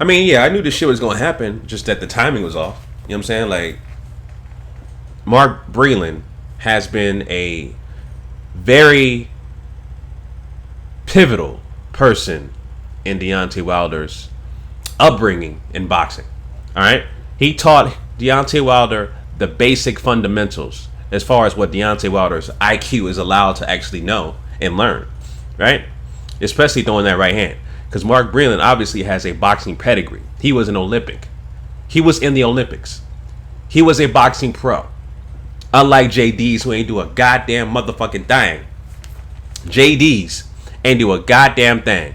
I mean, yeah, I knew this shit was gonna happen, just that the timing was off. You know what I'm saying? Like, Mark Breland has been a very pivotal person in Deontay Wilder's upbringing in boxing. All right, he taught Deontay Wilder the basic fundamentals as far as what Deontay Wilder's IQ is allowed to actually know and learn, right? Especially throwing that right hand, because Mark Breland obviously has a boxing pedigree. He was an Olympic. He was in the Olympics. He was a boxing pro. Unlike JD's, who ain't do a goddamn motherfucking thing. JD's ain't do a goddamn thing.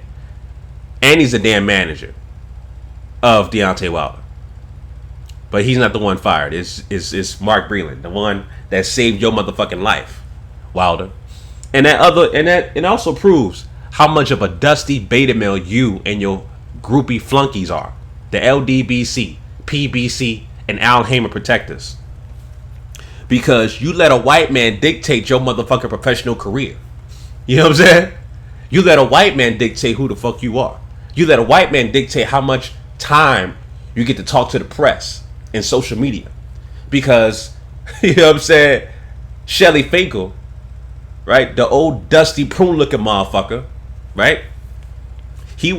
And he's a damn manager of Deontay Wilder. But he's not the one fired. It's Mark Breland, the one that saved your motherfucking life, Wilder. And it also proves how much of a dusty beta male you and your groupie flunkies are. The LDBC, PBC, and Al Hamer protectors. Because you let a white man dictate your motherfucking professional career. You know what I'm saying? You let a white man dictate who the fuck you are. You let a white man dictate how much time you get to talk to the press and social media. Because, you know what I'm saying, Shelly Finkel, right, the old dusty prune looking motherfucker, right, he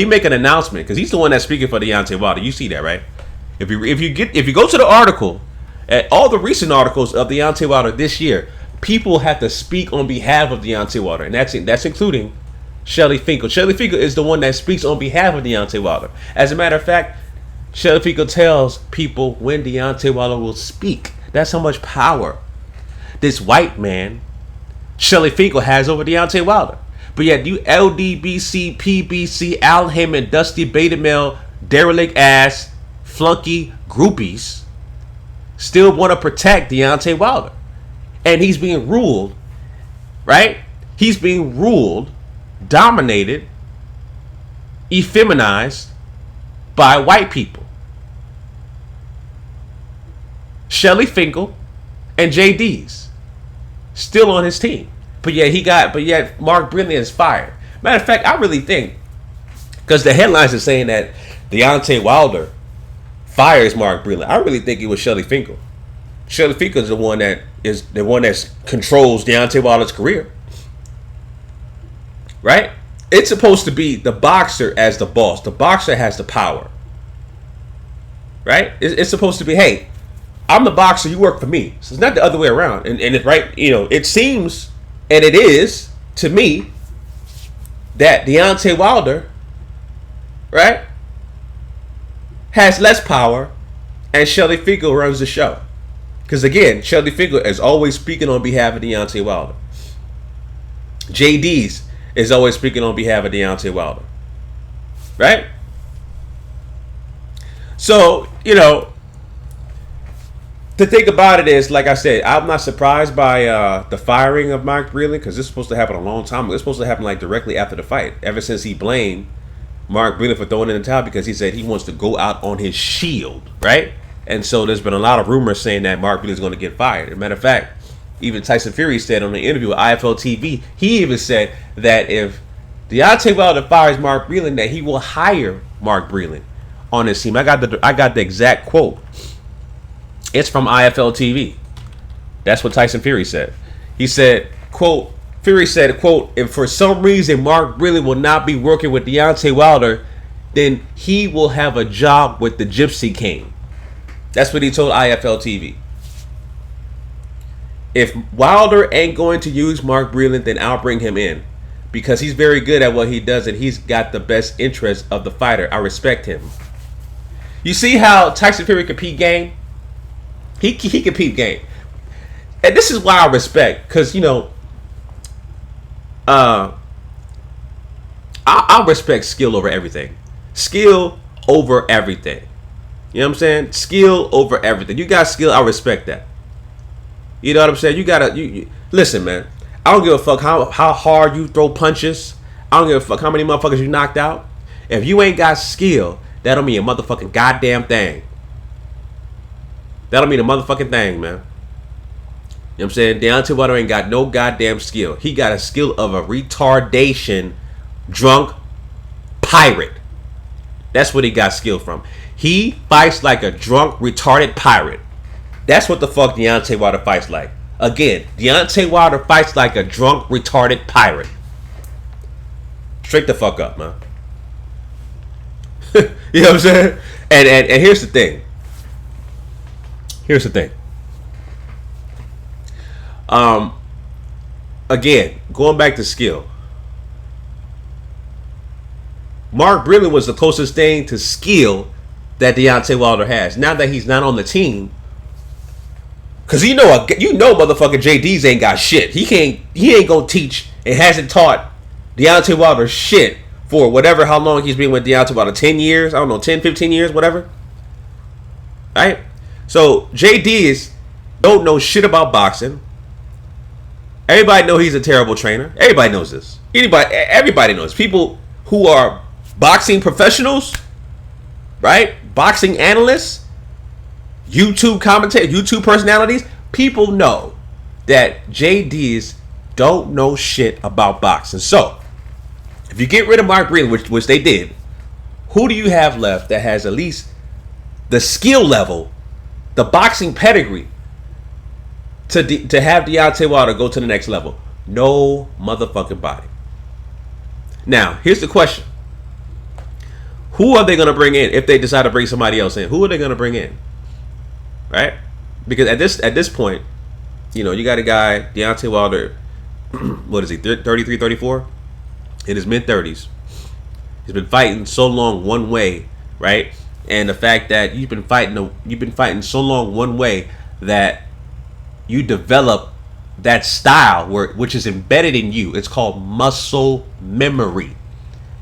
make an announcement, because he's the one that's speaking for Deontay Wilder. You see that, right? If you go to the article, at all the recent articles of Deontay Wilder this year, people have to speak on behalf of Deontay Wilder, and that's including Shelly Finkel. Shelly Finkel is the one that speaks on behalf of Deontay Wilder. As a matter of fact, Shelly Finkel tells people when Deontay Wilder will speak. That's how much power this white man, Shelly Finkel, has over Deontay Wilder. But yet you LDBC, PBC, Al Heyman, dusty beta male, derelict ass, flunky groupies still want to protect Deontay Wilder. And he's being ruled, right? He's being ruled, dominated, effeminized by white people. Shelly Finkel and JD's still on his team. But yet Mark Breland is fired. Matter of fact, I really think, because the headlines are saying that Deontay Wilder fires Mark Breland, I really think it was Shelly Finkel. Shelly Finkel is the one that controls Deontay Wilder's career, right? It's supposed to be the boxer as the boss. The boxer has the power, right? It's supposed to be, hey, I'm the boxer, you work for me. So it's not the other way around. And it's right, you know, it seems, and it is to me, that Deontay Wilder, right, has less power, and Shelly Finkel runs the show. Because again, Shelly Finkel is always speaking on behalf of Deontay Wilder. JD's is always speaking on behalf of Deontay Wilder. Right? So, you know, the thing about it is, like I said, I'm not surprised by the firing of Mark Breland, because this is supposed to happen a long time ago. It's supposed to happen like directly after the fight. Ever since he blamed Mark Breland for throwing in the towel, because he said he wants to go out on his shield, right? And so there's been a lot of rumors saying that Mark Breland is going to get fired. As a matter of fact, even Tyson Fury said on the interview with IFL TV, he even said that if Deontay Wilder fires Mark Breland, that he will hire Mark Breland on his team. I got the exact quote. It's from IFL TV. That's what Tyson Fury said. He said, quote, Fury said, quote, if for some reason Mark Breland will not be working with Deontay Wilder, then he will have a job with the Gypsy King. That's what he told IFL TV. If Wilder ain't going to use Mark Breland, then I'll bring him in, because he's very good at what he does, and he's got the best interest of the fighter. I respect him. You see how Tyson Fury compete game? He compete game. And this is why I respect, because, you know, I respect skill over everything. Skill over everything. You know what I'm saying? Skill over everything. You got skill, I respect that. You know what I'm saying? You listen, man. I don't give a fuck how hard you throw punches. I don't give a fuck how many motherfuckers you knocked out. If you ain't got skill, that don't mean a motherfucking goddamn thing. That don't mean a motherfucking thing, man. You know what I'm saying? Deontay Wilder ain't got no goddamn skill. He got a skill of a retardation drunk pirate. That's what he got skill from. He fights like a drunk, retarded pirate. That's what the fuck Deontay Wilder fights like. Again, Deontay Wilder fights like a drunk, retarded pirate. Straight the fuck up, man. You know what I'm saying? And here's the thing. Again, going back to skill. Mark Breland was the closest thing to skill that Deontay Wilder has. Now that he's not on the team, because you know motherfucking JD's ain't got shit. He ain't gonna teach and hasn't taught Deontay Wilder shit for whatever, how long he's been with Deontay Wilder. 10 years? I don't know, 10, 15 years, whatever. Right? So JD's don't know shit about boxing. Everybody know he's a terrible trainer. Everybody knows this. Everybody knows. People who are boxing professionals, right? Boxing analysts, YouTube commentators, YouTube personalities, people know that JD's don't know shit about boxing. So, if you get rid of Mark Breland, which they did, who do you have left that has at least the skill level, the boxing pedigree to have Deontay Wilder go to the next level? No motherfucking body. Now, here's the question. Who are they going to bring in if they decide to bring somebody else in? Who are they going to bring in? Right? Because at this point, you know, you got a guy, Deontay Wilder, what is he, 33, 34? In his mid-30s. He's been fighting so long one way, right? And the fact that you've been fighting so long one way that you develop that style which is embedded in you. It's called muscle memory.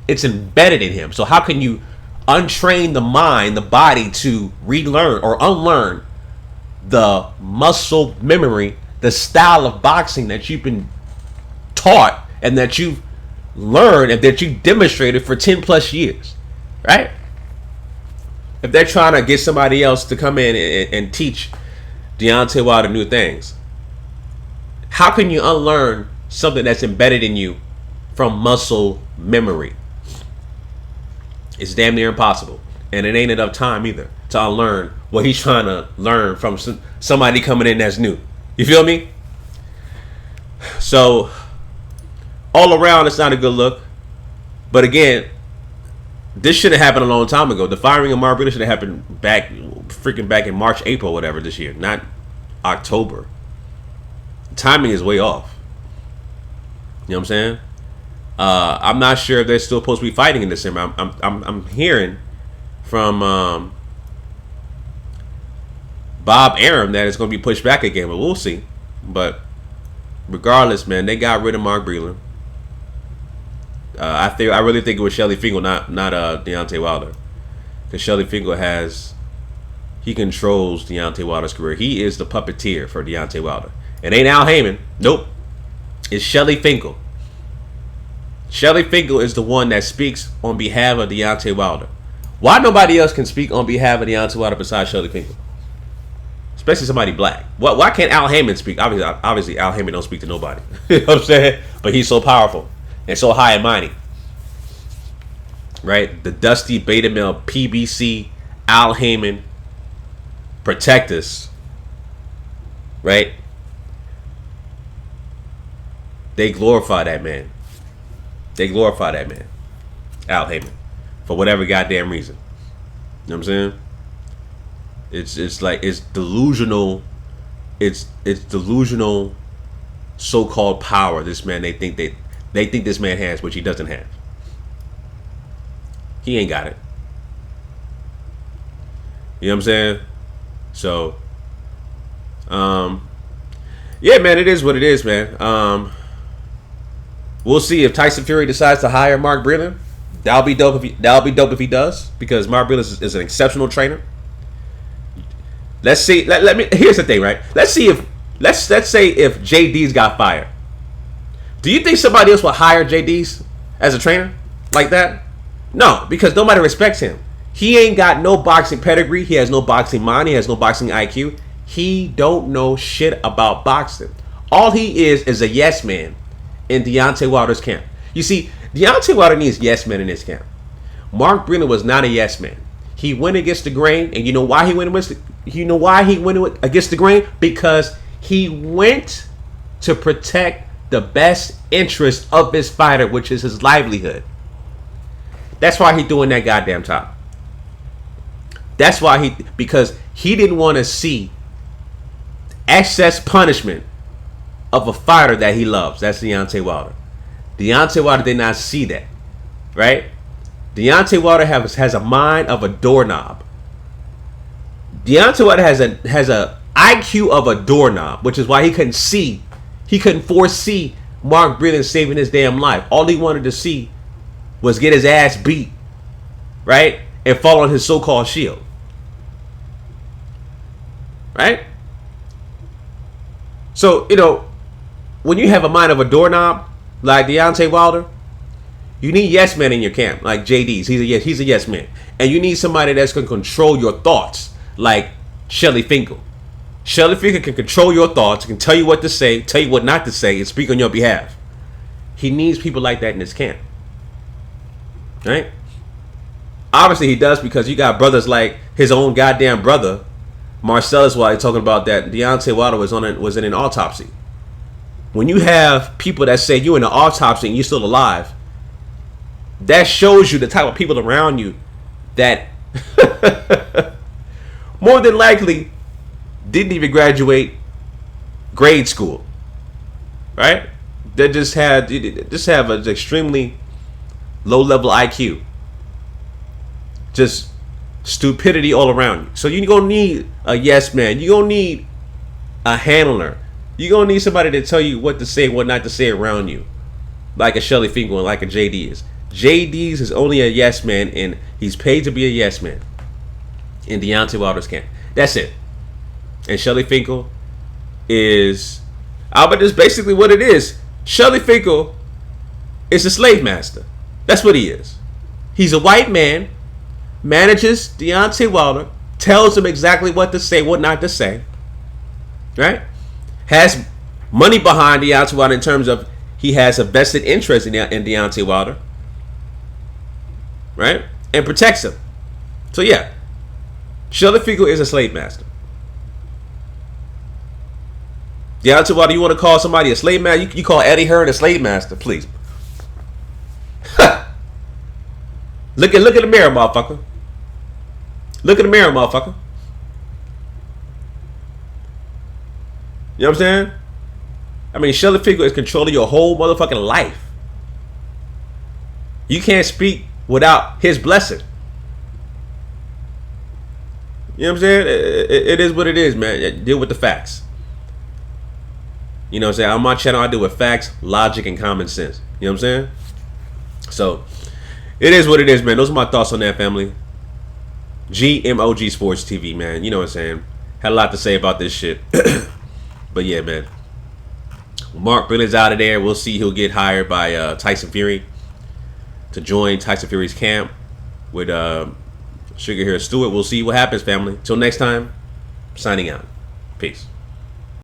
It's embedded in him. So how can you untrain the mind, the body, to relearn or unlearn the muscle memory, the style of boxing that you've been taught and that you've learned and that you demonstrated for 10 plus years, right? If they're trying to get somebody else to come in and teach Deontay Wilder new things, how can you unlearn something that's embedded in you from muscle memory? It's damn near impossible. And it ain't enough time either to unlearn what he's trying to learn from somebody coming in that's new. You feel me? So, all around, it's not a good look. But again, this should have happened a long time ago. The firing of Mark Breland should have happened back in March, April, whatever this year, not October. Timing is way off. You know what I'm saying? I'm not sure if they're still supposed to be fighting in December. I'm hearing from Bob Arum that it's going to be pushed back again, but we'll see. But regardless, man, they got rid of Mark Breland. I really think it was Shelly Finkel, not Deontay Wilder, because Shelly Finkel controls Deontay Wilder's career. He is the puppeteer for Deontay Wilder. It ain't Al Heyman. Nope. It's Shelly Finkel. Shelly Finkel is the one that speaks on behalf of Deontay Wilder. Why nobody else can speak on behalf of Deontay Wilder besides Shelly Finkel? Especially somebody black. Why can't Al Heyman speak? Obviously, Al Heyman don't speak to nobody. You know what I'm saying? But he's so powerful and so high and mighty. Right? The Dusty Beta Male PBC Al Heyman protect us. Right? They glorify that man. Al Heyman. For whatever goddamn reason. You know what I'm saying? It's like it's delusional. It's delusional so-called power this man they think this man has, which he doesn't have. He ain't got it. You know what I'm saying? So yeah, man, it is what it is, man. We'll see if Tyson Fury decides to hire Mark Breland. That'll be dope if he does, because Mark Breland is an exceptional trainer. Let's see. Here's the thing, right? Let's say if JD's got fired. Do you think somebody else will hire JD's as a trainer like that? No, because nobody respects him. He ain't got no boxing pedigree. He has no boxing mind. He has no boxing IQ. He don't know shit about boxing. All he is a yes man in Deontay Wilder's camp. You see, Deontay Wilder needs yes men in his camp. Mark Breland was not a yes man. He went against the grain, and you know why he went against the grain? Because he went to protect the best interest of his fighter, which is his livelihood. That's why he doing that goddamn time. That's why because he didn't want to see excess punishment of a fighter that he loves. That's Deontay Wilder. Deontay Wilder did not see that, right? Deontay Wilder has a mind of a doorknob. Deontay Wilder has a IQ of a doorknob, which is why he couldn't foresee Mark Breland saving his damn life. All he wanted to see was get his ass beat, right? And fall on his so-called shield. Right? So, when you have a mind of a doorknob, like Deontay Wilder, you need yes men in your camp, like JD's. He's a yes man. And you need somebody that's going to control your thoughts, like Shelly Finkel. Shelly Finkel can control your thoughts, can tell you what to say, tell you what not to say, and speak on your behalf. He needs people like that in his camp. Right? Obviously he does, because you got brothers like his own goddamn brother, Marcellus, while he's talking about that Deontay Wilder was in an autopsy. When you have people that say you're in an autopsy and you're still alive, that shows you the type of people around you that more than likely didn't even graduate grade school, right? They just have an extremely low level IQ, just stupidity all around you. So you're gonna need a yes man. You're gonna need a handler. You're gonna need somebody to tell you what to say and what not to say around you, like a Shelly Finkel and like a JD is. JD's is only a yes man, and he's paid to be a yes man in Deontay Wilder's camp. That's it. And Shelly Finkel is, but it's basically what it is. Shelly Finkel is a slave master. That's what he is. He's a white man, manages Deontay Wilder, tells him exactly what to say, what not to say, right? Has money behind Deontay Wilder in terms of he has a vested interest in Deontay Wilder, right? And protects him. So yeah, Shelly Finkel is a slave master. Deontay Wilder, you want to call somebody a slave master? You call Eddie Hearn a slave master, please. Look at the mirror, motherfucker. Look at the mirror, motherfucker. You know what I'm saying? I mean, Shelly Finkel is controlling your whole motherfucking life. You can't speak without his blessing. You know what I'm saying? It is what it is, man. Deal with the facts. You know what I'm saying? On my channel, I deal with facts, logic, and common sense. You know what I'm saying? So, it is what it is, man. Those are my thoughts on that, family. GMOGSportsTV, man. You know what I'm saying? Had a lot to say about this shit. But yeah, man. Mark Breland's out of there. We'll see he'll get hired by Tyson Fury to join Tyson Fury's camp with Sugar Hair Stewart. We'll see what happens, family. Till next time, signing out. Peace.